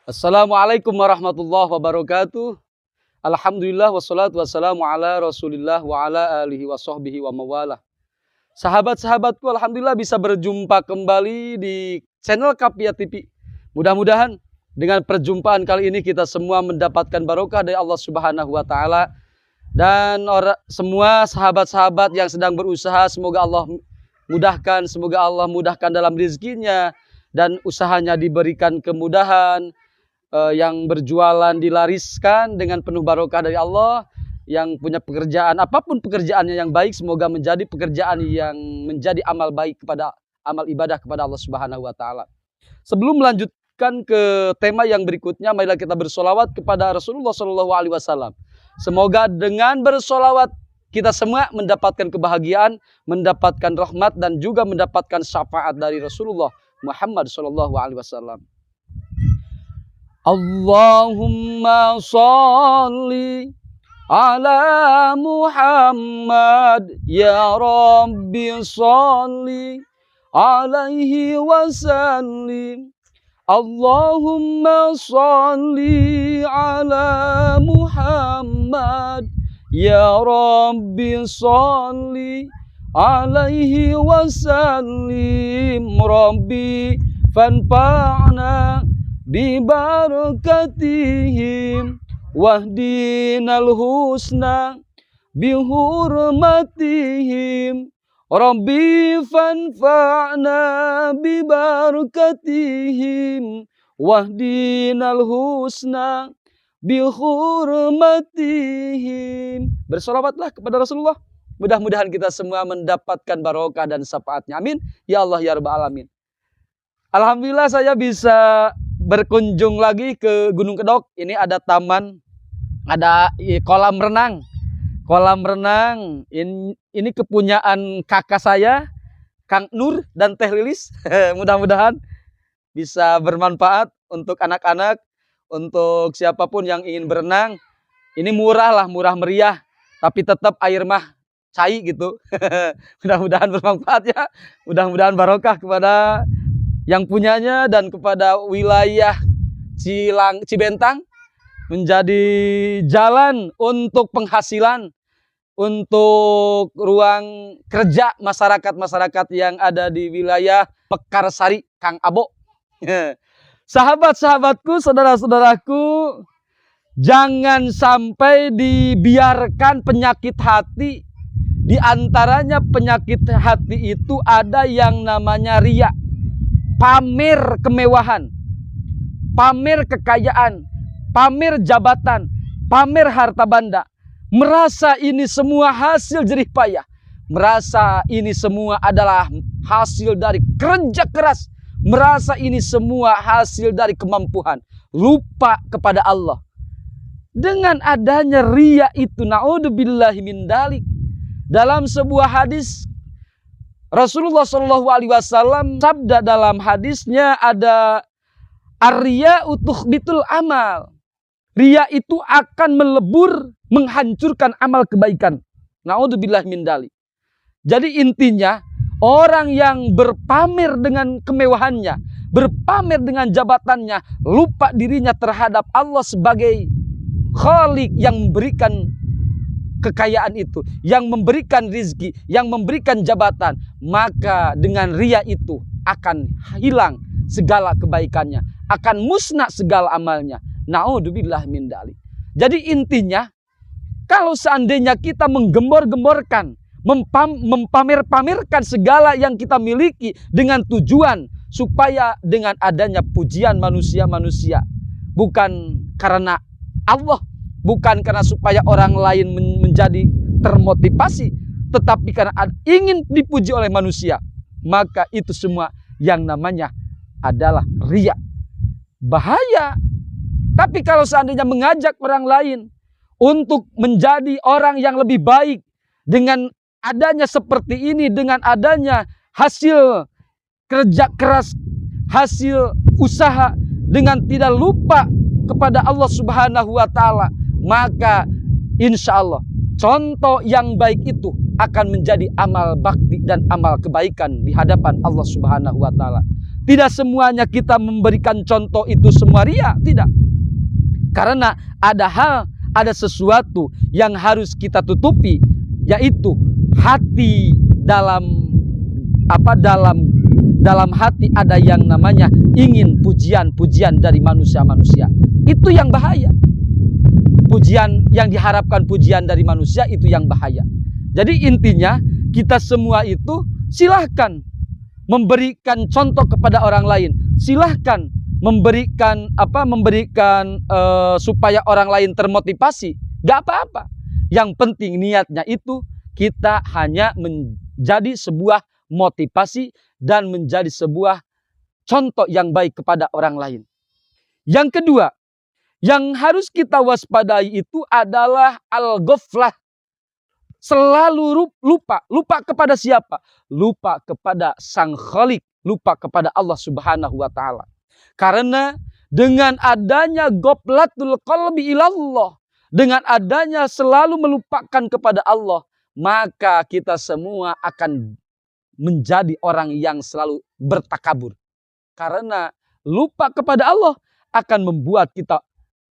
Assalamualaikum warahmatullahi wabarakatuh. Alhamdulillah wassalatu wassalamu ala Rasulillah wa ala alihi wa sahbihi wa mawalah. Sahabat-sahabatku, alhamdulillah bisa berjumpa kembali di channel Kapia TV. Mudah-mudahan dengan perjumpaan kali ini kita semua mendapatkan barokah dari Allah Subhanahu wa taala, dan semua sahabat-sahabat yang sedang berusaha semoga Allah mudahkan, semoga Allah mudahkan dalam rezekinya dan usahanya diberikan kemudahan. Yang berjualan dilariskan dengan penuh barokah dari Allah, yang punya pekerjaan, apapun pekerjaannya yang baik, semoga menjadi pekerjaan yang menjadi amal baik kepada amal ibadah kepada Allah Subhanahu wa taala. Sebelum melanjutkan ke tema yang berikutnya, marilah kita bersolawat kepada Rasulullah Shallallahu alaihi wasallam. Semoga dengan bersolawat kita semua mendapatkan kebahagiaan, mendapatkan rahmat dan juga mendapatkan syafaat dari Rasulullah Muhammad Shallallahu alaihi wasallam. Allahumma sholli ala Muhammad, ya Rabbi sholli alaihi wasallim. Allahumma sholli ala Muhammad, ya Rabbi sholli alaihi wasallim. Rabbi fanfa'na bibarakatihim wahdinal husna bihurmatihim. Rabbi fanfa'na bibarakatihim wahdinal husna bihurmatihim. Bersolawatlah kepada Rasulullah. Mudah-mudahan kita semua mendapatkan barokah dan syafaatnya. Amin ya Allah ya Rabbal alamin. Alhamdulillah saya bisa berkunjung lagi ke Gunung Kedok. Ini ada taman, ada kolam renang. Kolam renang ini kepunyaan kakak saya, Kang Nur dan Teh Lilis. Mudah-mudahan bisa bermanfaat untuk anak-anak, untuk siapapun yang ingin berenang. Ini murah lah, murah meriah, tapi tetap air mah cai gitu. Mudah-mudahan bermanfaat ya. Mudah-mudahan barokah kepada yang punyanya dan kepada wilayah Cibentang menjadi jalan untuk penghasilan, untuk ruang kerja masyarakat-masyarakat yang ada di wilayah Mekarsari, Kang Abo. Sahabat-sahabatku, saudara-saudaraku, jangan sampai dibiarkan penyakit hati. Di antaranya penyakit hati itu ada yang namanya riya. Pamer kemewahan, pamer kekayaan, pamer jabatan, pamer harta benda. Merasa ini semua hasil jerih payah. Merasa ini semua adalah hasil dari kerja keras. Merasa ini semua hasil dari kemampuan. Lupa kepada Allah. Dengan adanya riya itu, na'udzubillahi min dzalik. Dalam sebuah hadis, Rasulullah Shallallahu alaihi wasallam sabda dalam hadisnya ada ar-riya'u tukhbitul amal. Riya itu akan melebur, menghancurkan amal kebaikan. Na'udzubillah min dzalik. Jadi intinya, orang yang berpamer dengan kemewahannya, berpamer dengan jabatannya, lupa dirinya terhadap Allah sebagai Khalik yang memberikan kekayaan itu, yang memberikan rizki, yang memberikan jabatan, maka dengan riya itu akan hilang segala kebaikannya, akan musnah segala amalnya. Na'udzubillah min dzalik. Jadi intinya, kalau seandainya kita menggembor-gemborkan, mempamer-pamerkan segala yang kita miliki dengan tujuan supaya dengan adanya pujian manusia-manusia, bukan karena Allah, bukan karena supaya orang lain menjadi termotivasi, tetapi karena ingin dipuji oleh manusia, maka itu semua yang namanya adalah riya. Bahaya. Tapi kalau seandainya mengajak orang lain untuk menjadi orang yang lebih baik, dengan adanya seperti ini, dengan adanya hasil kerja keras, hasil usaha, dengan tidak lupa kepada Allah Subhanahu wa taala, maka insya Allah contoh yang baik itu akan menjadi amal bakti dan amal kebaikan di hadapan Allah Subhanahu wa taala. Tidak semuanya kita memberikan contoh itu semua ria, tidak. Karena ada sesuatu yang harus kita tutupi, yaitu hati dalam hati ada yang namanya ingin pujian-pujian dari manusia-manusia. Itu yang bahaya. Pujian yang diharapkan pujian dari manusia itu yang bahaya. Jadi intinya kita semua itu silahkan memberikan contoh kepada orang lain. Silahkan memberikan supaya orang lain termotivasi. Gak apa-apa. Yang penting niatnya itu kita hanya menjadi sebuah motivasi dan menjadi sebuah contoh yang baik kepada orang lain. Yang kedua, yang harus kita waspadai itu adalah al-ghaflah. Selalu lupa. Lupa kepada siapa? Lupa kepada Sang Khalik. Lupa kepada Allah Subhanahu wa ta'ala. Karena dengan adanya ghaflatul qalbi ilallah, dengan adanya selalu melupakan kepada Allah, maka kita semua akan menjadi orang yang selalu bertakabur. Karena lupa kepada Allah akan membuat kita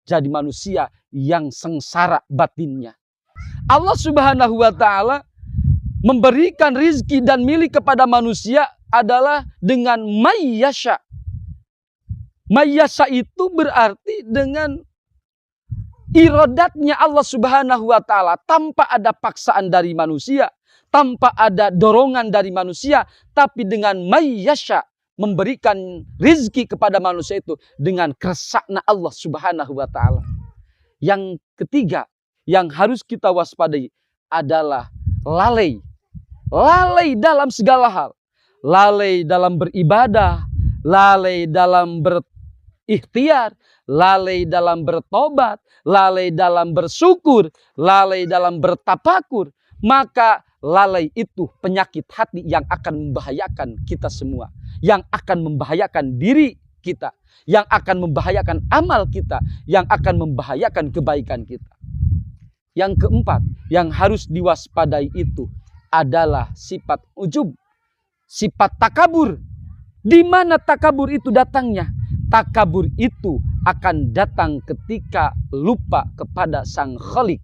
jadi manusia yang sengsara batinnya. Allah Subhanahu wa ta'ala memberikan rizki dan milik kepada manusia adalah dengan mayyasha. Mayyasha itu berarti dengan iradatnya Allah Subhanahu wa ta'ala, tanpa ada paksaan dari manusia, tanpa ada dorongan dari manusia, tapi dengan mayyasha, memberikan rizki kepada manusia itu dengan kersakna Allah Subhanahu wa ta'ala. Yang ketiga yang harus kita waspadai adalah lalai. Lalai dalam segala hal. Lalai dalam beribadah, lalai dalam berikhtiar, lalai dalam bertobat, lalai dalam bersyukur, lalai dalam bertafakur. Maka lalai itu penyakit hati yang akan membahayakan kita semua, yang akan membahayakan diri kita, yang akan membahayakan amal kita, yang akan membahayakan kebaikan kita. Yang keempat yang harus diwaspadai itu adalah sifat ujub, sifat takabur. Di mana takabur itu datangnya? Takabur itu akan datang ketika lupa kepada Sang Khalik.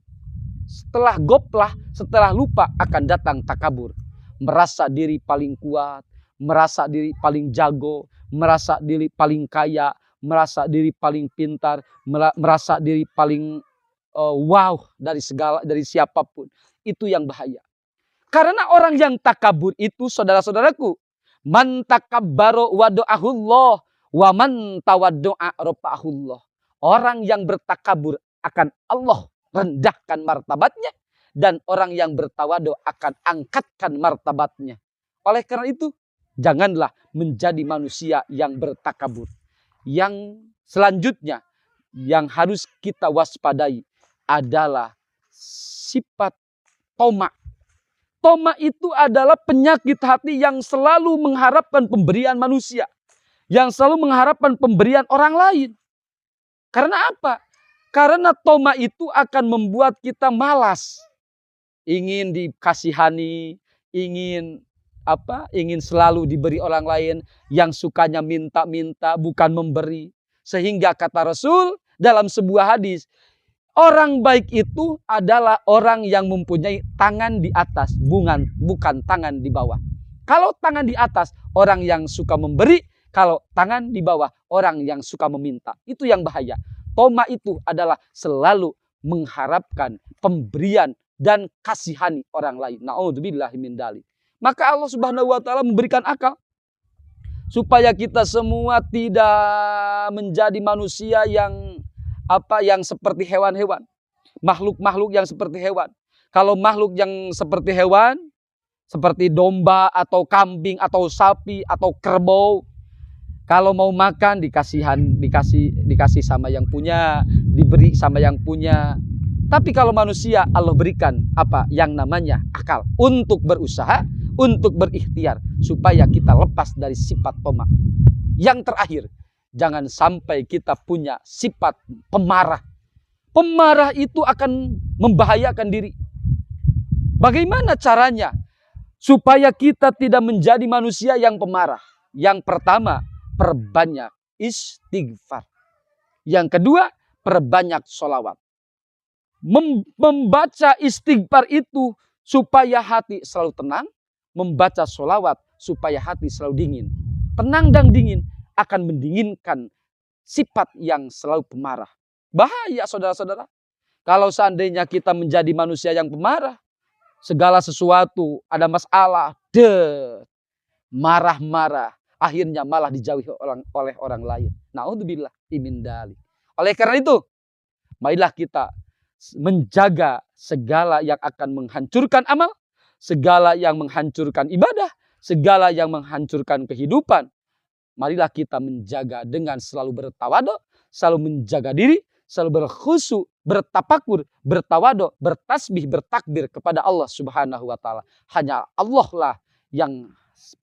Setelah goplah, setelah lupa akan datang takabur. Merasa diri paling kuat, merasa diri paling jago, merasa diri paling kaya, merasa diri paling pintar, merasa diri paling wow dari siapapun. Itu yang bahaya. Karena orang yang takabur itu, saudara-saudaraku, man takabbaro wadu'ahullah wa man tawaddu'a rafa'ahullah. Orang yang bertakabur akan Allah rendahkan martabatnya, dan orang yang bertawadu akan angkatkan martabatnya. Oleh karena itu, janganlah menjadi manusia yang bertakabur. Yang selanjutnya yang harus kita waspadai adalah sifat toma. Toma itu adalah penyakit hati yang selalu mengharapkan pemberian manusia, yang selalu mengharapkan pemberian orang lain. Karena apa? Karena toma itu akan membuat kita malas. Ingin dikasihani, ingin selalu diberi orang lain, yang sukanya minta-minta bukan memberi. Sehingga kata Rasul dalam sebuah hadis, orang baik itu adalah orang yang mempunyai tangan di atas, bukan tangan di bawah. Kalau tangan di atas, orang yang suka memberi. Kalau tangan di bawah, orang yang suka meminta. Itu yang bahaya. Toma itu adalah selalu mengharapkan pemberian dan kasihani orang lain. Na'udzubillahi min dzalik. Maka Allah Subhanahu wa ta'ala memberikan akal supaya kita semua tidak menjadi manusia yang seperti hewan-hewan. Makhluk-makhluk yang seperti hewan. Kalau makhluk yang seperti hewan, seperti domba atau kambing atau sapi atau kerbau, kalau mau makan dikasih sama yang punya, diberi sama yang punya. Tapi kalau manusia, Allah berikan yang namanya akal untuk berusaha, untuk berikhtiar supaya kita lepas dari sifat toma. Yang terakhir, jangan sampai kita punya sifat pemarah. Pemarah itu akan membahayakan diri. Bagaimana caranya supaya kita tidak menjadi manusia yang pemarah? Yang pertama, perbanyak istighfar. Yang kedua, perbanyak sholawat. Membaca istighfar itu supaya hati selalu tenang. Membaca sholawat supaya hati selalu dingin. Tenang dan dingin akan mendinginkan sifat yang selalu pemarah. Bahaya saudara-saudara. Kalau seandainya kita menjadi manusia yang pemarah, segala sesuatu ada masalah, marah-marah, akhirnya malah dijauhi oleh orang lain. Naudzubillah min dzalik. Oleh karena itu, marilah kita menjaga segala yang akan menghancurkan amal, segala yang menghancurkan ibadah, segala yang menghancurkan kehidupan. Marilah kita menjaga dengan selalu bertawadhu, selalu menjaga diri, selalu berkhusyuk, bertapakur, bertawadhu, bertasbih, bertakbir kepada Allah Subhanahu wa taala. Hanya Allah lah yang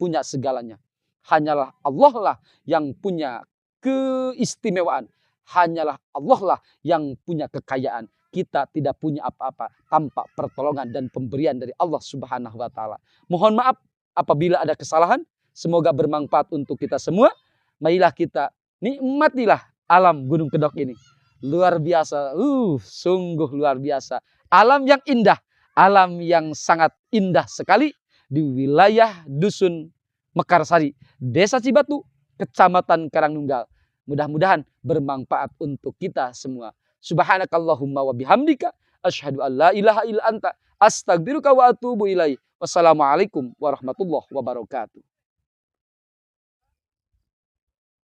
punya segalanya. Hanyalah Allah lah yang punya keistimewaan. Hanyalah Allah lah yang punya kekayaan. Kita tidak punya apa-apa tanpa pertolongan dan pemberian dari Allah Subhanahu wa taala. Mohon maaf apabila ada kesalahan. Semoga bermanfaat untuk kita semua. Marilah kita nikmatilah alam Gunung Kedok ini. Luar biasa, sungguh luar biasa. Alam yang indah, alam yang sangat indah sekali di wilayah Dusun Mekarsari, Desa Cibatu, Kecamatan Karangnunggal. Mudah-mudahan bermanfaat untuk kita semua. Subhanakallahumma wa bihamdika asyhadu an la ilaha illa anta astaghfiruka wa atubu ilaik. Wassalamualaikum warahmatullahi wabarakatuh.